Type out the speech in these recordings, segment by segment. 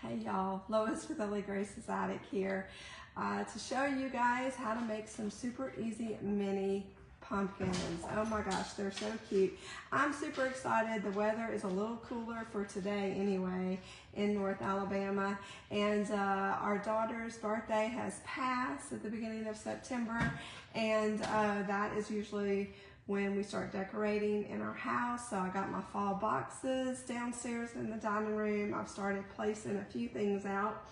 Hey y'all, Lois with Only Grace's Attic here to show you guys how to make some super easy mini pumpkins. Oh my gosh, they're so cute. I'm super excited. The weather is a little cooler for today anyway in North Alabama, and our daughter's birthday has passed at the beginning of September, and that is usually when we start decorating in our house. So I got my fall boxes downstairs in the dining room. I've started placing a few things out.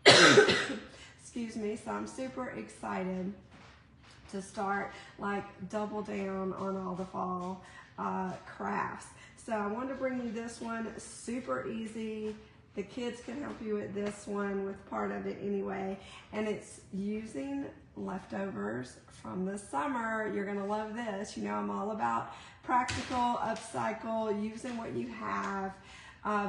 Excuse me. So I'm super excited to start like double down on all the fall crafts. So I wanted to bring you this one, super easy. The kids can help you with this one, with part of it anyway. And it's using leftovers from the summer. You're gonna love this. You know, I'm all about practical, upcycle, using what you have,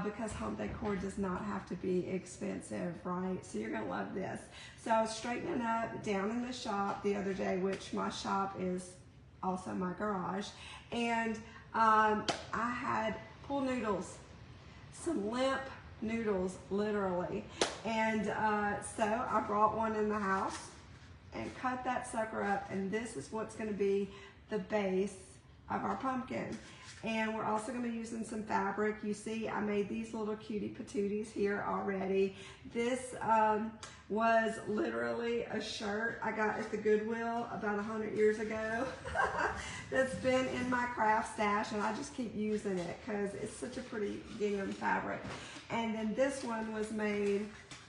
because home decor does not have to be expensive, right? So you're gonna love this. So I was straightening up down in the shop the other day, which my shop is also my garage, and I had pool noodles, some limp noodles, literally. And so I brought one in the house and cut that sucker up, and this is what's going to be the base of our pumpkin. And we're also going to be using some fabric. You see, I made these little cutie patooties here already. This was literally a shirt I got at the Goodwill about 100 years ago that's been in my craft stash, and I just keep using it because it's such a pretty gingham fabric. And then this one was made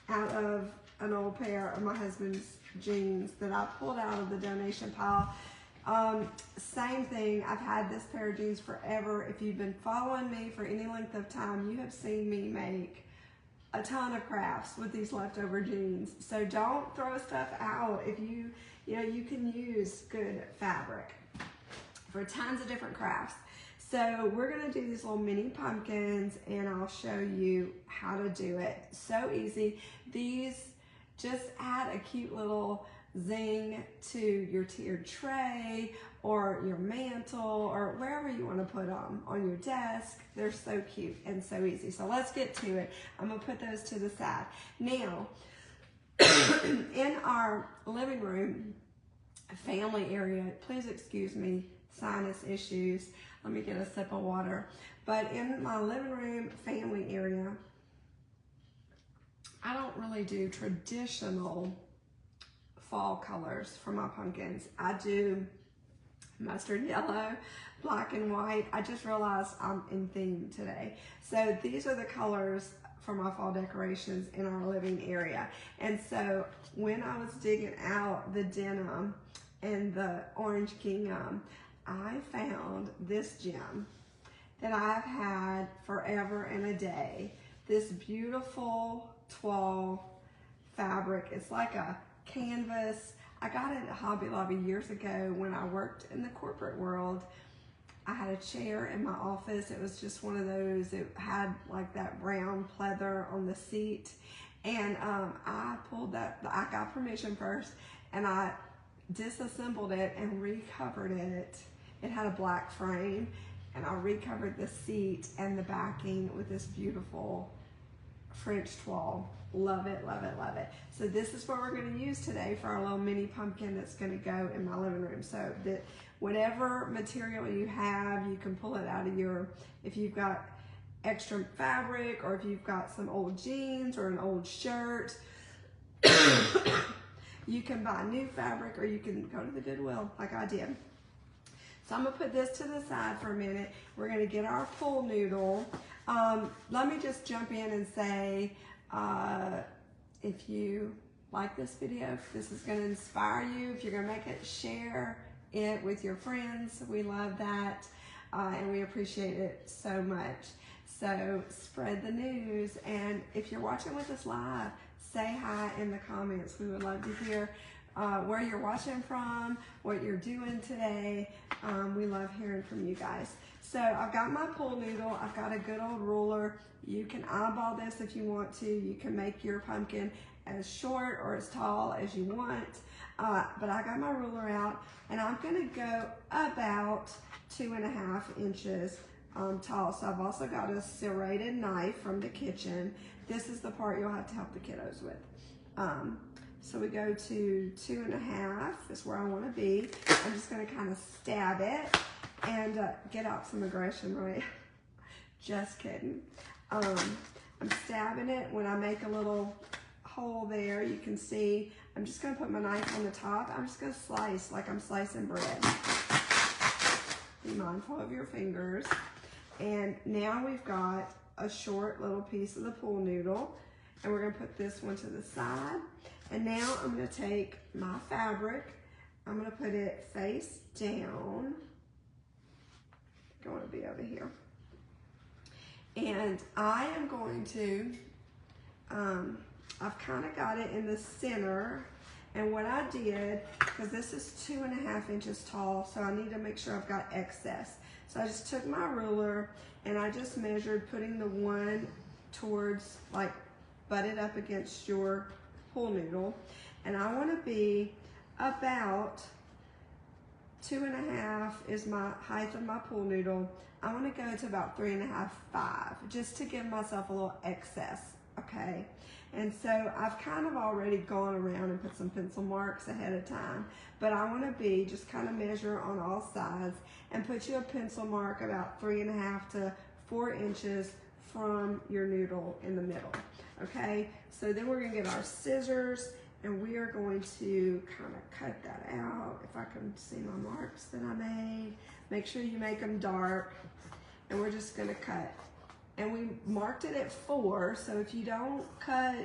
out of an old pair of my husband's jeans that I pulled out of the donation pile. Same thing, I've had this pair of jeans forever. If you've been following me for any length of time, you have seen me make a ton of crafts with these leftover jeans. So don't throw stuff out. If you can use good fabric for tons of different crafts. So we're gonna do these little mini pumpkins, and I'll show you how to do it. So easy. These just add a cute little zing to your tiered tray or your mantle or wherever you want to put them, on your desk. They're so cute and so easy. So let's get to it. I'm gonna put those to the side. Now, in our living room family area, please excuse me, sinus issues. Let me get a sip of water. But in my living room family area, I don't really do traditional fall colors for my pumpkins. I do mustard yellow, black and white. I just realized I'm in theme today. So these are the colors for my fall decorations in our living area. And so when I was digging out the denim and the orange gingham, I found this gem that I've had forever and a day. This beautiful toile fabric. It's like a canvas. I got it at Hobby Lobby years ago when I worked in the corporate world. I had a chair in my office. It was just one of those. It had like that brown pleather on the seat. And I pulled that, I got permission first, and I disassembled it and recovered it. It had a black frame, and I recovered the seat and the backing with this beautiful French toile. Love it, love it, love it. So this is what we're going to use today for our little mini pumpkin that's going to go in my living room. So that whatever material you have, you can pull it out of your, if you've got extra fabric, or if you've got some old jeans or an old shirt, you can buy new fabric, or you can go to the Goodwill like I did. So I'm gonna put this to the side for a minute. We're gonna get our pool noodle. Let me just jump in and say, if you like this video, if this is gonna inspire you, if you're gonna make it, share it with your friends. We love that, and we appreciate it so much. So spread the news, and if you're watching with us live, say hi in the comments. We would love to hear where you're watching from, what you're doing today. We love hearing from you guys. So I've got my pool noodle. I've got a good old ruler. You can eyeball this if you want to. You can make your pumpkin as short or as tall as you want. But I got my ruler out, and I'm gonna go about 2.5 inches tall. So I've also got a serrated knife from the kitchen. This is the part you'll have to help the kiddos with. So we go to 2.5 is where I want to be. I'm just going to kind of stab it and get out some aggression, right? Just kidding. I'm stabbing it. When I make a little hole there, you can see I'm just going to put my knife on the top. I'm just going to slice like I'm slicing bread. Be mindful of your fingers. And now we've got a short little piece of the pool noodle, and we're going to put this one to the side. And now I'm going to take my fabric, I'm going to put it face down. I want to be over here. And I am going to, I've kind of got it in the center. And what I did, because this is 2.5 inches tall, so I need to make sure I've got excess. So I just took my ruler and I just measured, putting the one towards, like, butted up against your pool noodle. And I want to be about 2.5 is my height of my pool noodle. I want to go to about 3.5, 5, just to give myself a little excess, okay? And so I've kind of already gone around and put some pencil marks ahead of time, but I want to be, just kind of measure on all sides and put you a pencil mark about 3.5 to 4 inches from your noodle in the middle, okay? So then we're going to get our scissors and we are going to kind of cut that out. If I can see my marks that I made, make sure you make them dark, and we're just going to cut. And we marked it at 4, so if you don't cut,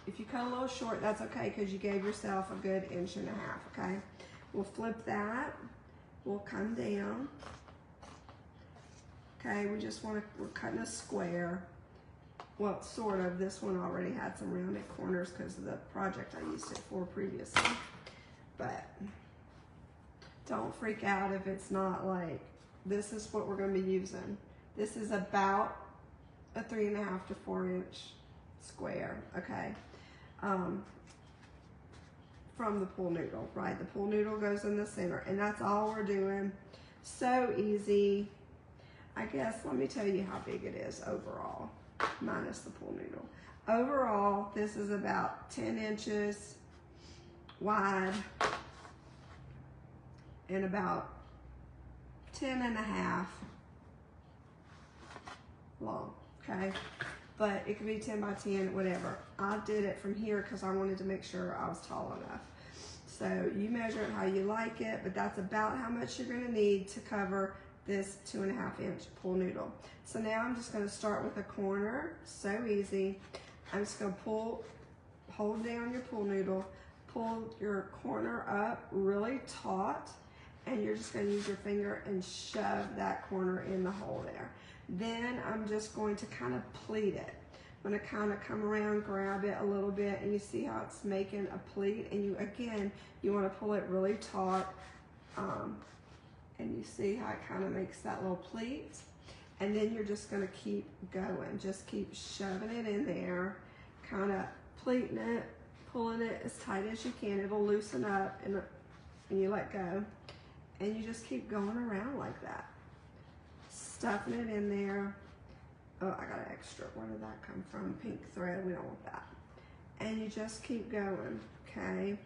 if you cut a little short, that's okay, because you gave yourself a good 1.5 inches, okay? We'll flip that, we'll come down. Okay, we just want to, we're cutting a square. Well, sort of. This one already had some rounded corners because of the project I used it for previously. But don't freak out if it's not like, this is what we're going to be using. This is about a 3.5 to 4 inch square, okay? From the pool noodle, right? The pool noodle goes in the center, and that's all we're doing. So easy. I guess, let me tell you how big it is overall, minus the pool noodle. Overall, this is about 10 inches wide and about 10.5 long, okay? But it could be 10 by 10, whatever. I did it from here because I wanted to make sure I was tall enough. So you measure it how you like it, but that's about how much you're gonna need to cover this 2.5 inch pool noodle. So now I'm just going to start with a corner. So easy. I'm just going to hold down your pool noodle, pull your corner up really taut, and you're just going to use your finger and shove that corner in the hole there. Then I'm just going to kind of pleat it. I'm going to kind of come around, grab it a little bit, and you see how it's making a pleat, and you, again, you want to pull it really taut. And you see how it kind of makes that little pleat. And then you're just gonna keep going. Just keep shoving it in there, kind of pleating it, pulling it as tight as you can. It'll loosen up and you let go. And you just keep going around like that. Stuffing it in there. Oh, I got an extra. Where did that come from? Pink thread, we don't want that. And you just keep going, okay?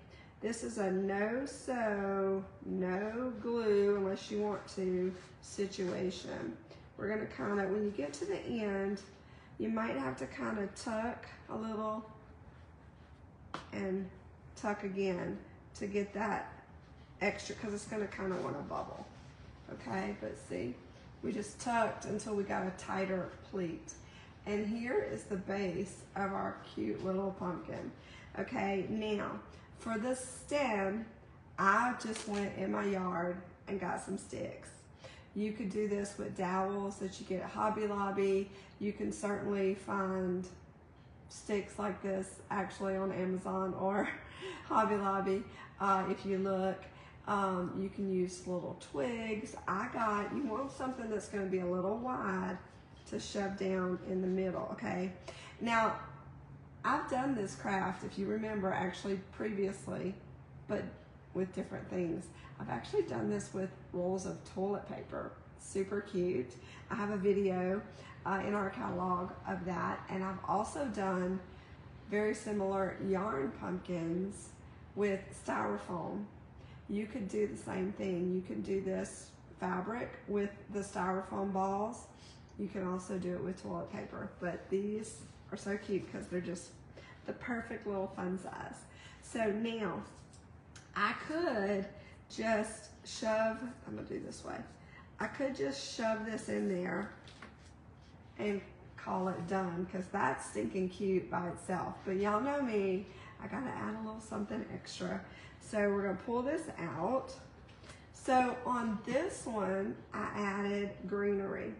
This is a no sew, no glue unless you want to situation. We're gonna kind of, when you get to the end, you might have to kind of tuck a little and tuck again to get that extra, because it's gonna kind of want to bubble, okay? But see, we just tucked until we got a tighter pleat. And here is the base of our cute little pumpkin. Okay, now, for the stem, I just went in my yard and got some sticks. You could do this with dowels that you get at Hobby Lobby. You can certainly find sticks like this actually on Amazon or Hobby Lobby if you look. You can use little twigs. You want something that's going to be a little wide to shove down in the middle, okay? Now, I've done this craft, if you remember, actually previously, but with different things. I've actually done this with rolls of toilet paper. super cute. I have a video in our catalog of that, and I've also done very similar yarn pumpkins with styrofoam. You could do the same thing. You can do this fabric with the styrofoam balls. You can also do it with toilet paper, but these are so cute because they're just the perfect little fun size. So now I could just shove, I'm gonna do this way. I could just shove this in there and call it done because that's stinking cute by itself. But y'all know me, I gotta add a little something extra. So we're gonna pull this out. So on this one, I added greenery.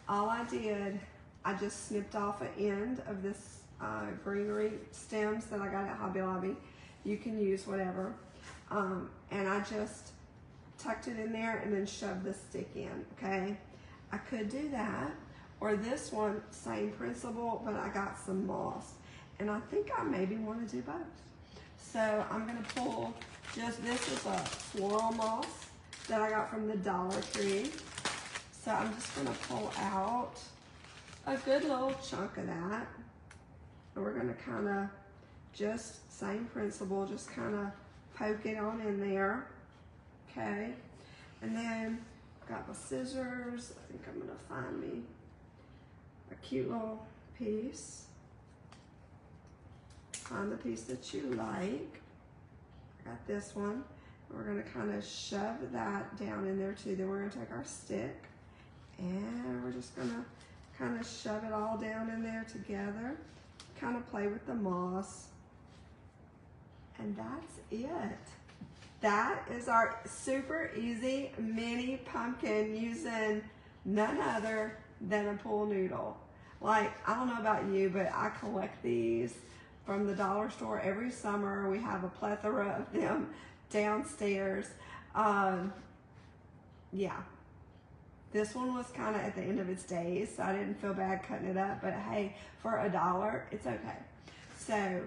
All I did, I just snipped off an end of this greenery stems that I got at Hobby Lobby. You can use whatever. And I just tucked it in there and then shoved the stick in, okay? I could do that, or this one, same principle, but I got some moss. And I think I maybe want to do both. So I'm gonna pull this is a floral moss that I got from the Dollar Tree. So I'm just gonna pull out a good little chunk of that. And we're gonna kinda just, same principle, just kinda poke it on in there, okay? And then I've got my scissors. I think I'm gonna find me a cute little piece. Find the piece that you like. I got this one. We're gonna kind of shove that down in there too. Then we're gonna take our stick and we're just gonna kind of shove it all down in there together. Kind of play with the moss. And that's it. That is our super easy mini pumpkin using none other than a pool noodle. Like, I don't know about you, but I collect these from the dollar store every summer. We have a plethora of them downstairs. Yeah, this one was kind of at the end of its days, so I didn't feel bad cutting it up, but hey, for $1, it's okay. So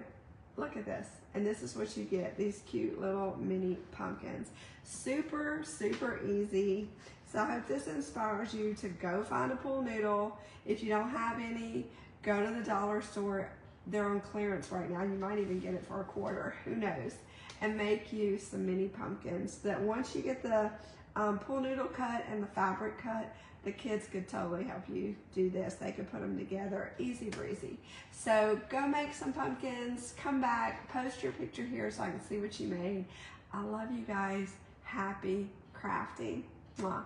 look at this, and this is what you get, these cute little mini pumpkins. Super, super easy. So I hope this inspires you to go find a pool noodle. If you don't have any, go to the dollar store. They're on clearance right now. You might even get it for $1, who knows? And make you some mini pumpkins that once you get the pool noodle cut and the fabric cut, the kids could totally help you do this. They could put them together, easy breezy. So go make some pumpkins, come back, post your picture here so I can see what you made. I love you guys. Happy crafting. Mwah.